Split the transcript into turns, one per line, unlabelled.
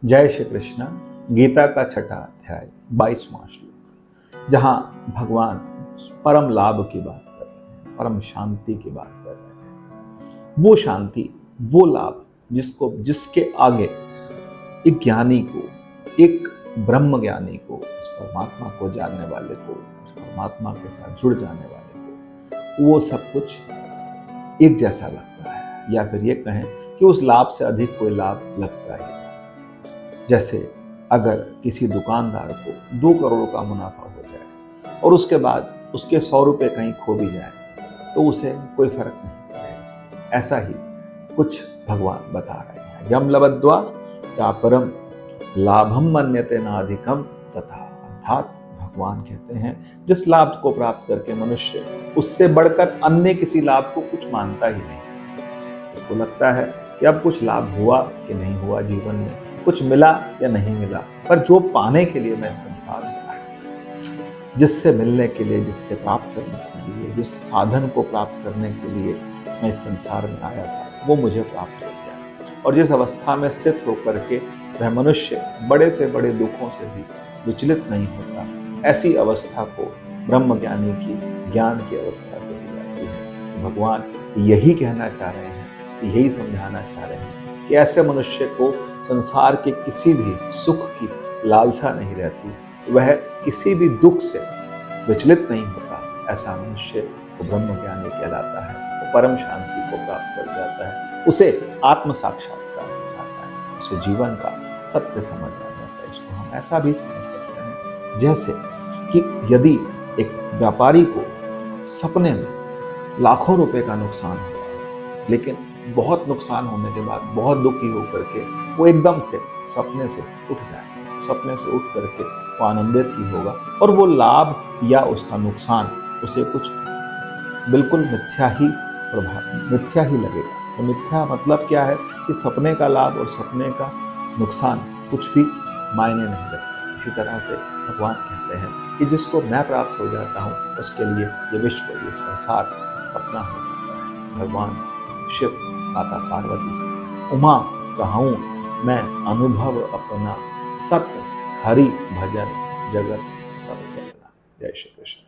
जय श्री कृष्ण। गीता का छठा अध्याय 22वां श्लोक, जहाँ भगवान परम लाभ की बात कर रहे हैं, परम शांति की बात कर रहे हैं। वो शांति, वो लाभ जिसके आगे एक ज्ञानी को, एक ब्रह्म ज्ञानी को, इस परमात्मा को जानने वाले को, इस परमात्मा के साथ जुड़ जाने वाले को, वो सब कुछ एक जैसा लगता है, या फिर ये कहें कि उस लाभ से अधिक कोई लाभ लगता ही नहीं। जैसे अगर किसी दुकानदार को 2 करोड़ का मुनाफा हो जाए और उसके बाद उसके 100 रुपये कहीं खो भी जाए तो उसे कोई फर्क नहीं पड़ेगा। ऐसा ही कुछ भगवान बता रहे हैं। यम लब्ध्वा चापरम लाभम मन्यते नाधिकम तथा, अर्थात भगवान कहते हैं जिस लाभ को प्राप्त करके मनुष्य उससे बढ़कर अन्य किसी लाभ को कुछ मानता ही नहीं। उसको लगता है कि अब कुछ लाभ हुआ कि नहीं हुआ, जीवन में कुछ मिला या नहीं मिला, पर जो पाने के लिए मैं संसार में आया, जिससे मिलने के लिए, जिससे प्राप्त करने के लिए, जिस साधन को प्राप्त करने के लिए मैं इस संसार में आया था, वो मुझे प्राप्त हो गया। और जिस अवस्था में स्थित होकर के वह मनुष्य बड़े से बड़े दुखों से भी विचलित नहीं होता, ऐसी अवस्था को ब्रह्म ज्ञानी की ज्ञान की अवस्था कही जाती है। भगवान यही कहना चाह रहे हैं, यही समझाना चाह रहे हैं कि ऐसे मनुष्य को संसार के किसी भी सुख की लालसा नहीं रहती, वह किसी भी दुख से विचलित नहीं होता। ऐसा मनुष्य वो ब्रह्म ज्ञानी कहलाता है, वो परम शांति को प्राप्त कर जाता है, उसे आत्म साक्षात्कार हो जाता है, उसे जीवन का सत्य समझ आ जाता है। इसको हम ऐसा भी समझ सकते हैं जैसे कि यदि एक व्यापारी को सपने में लाखों रुपए का नुकसान हुआ, लेकिन बहुत नुकसान होने के बाद बहुत दुखी होकर के वो एकदम से सपने से उठ जाए, सपने से उठ करके वो आनंदित ही होगा और वो लाभ या उसका नुकसान उसे कुछ बिल्कुल मिथ्या ही लगेगा। तो मिथ्या मतलब क्या है कि सपने का लाभ और सपने का नुकसान कुछ भी मायने नहीं रखता। इसी तरह से भगवान कहते हैं कि जिसको मैं प्राप्त हो जाता हूँ उसके लिए ये विश्व, ये संसार सपना हो जाता है। भगवान शिव माता पार्वती से उमा कहूँ मैं अनुभव अपना, सत हरि भजन जगत सब सपना। जय श्री कृष्ण।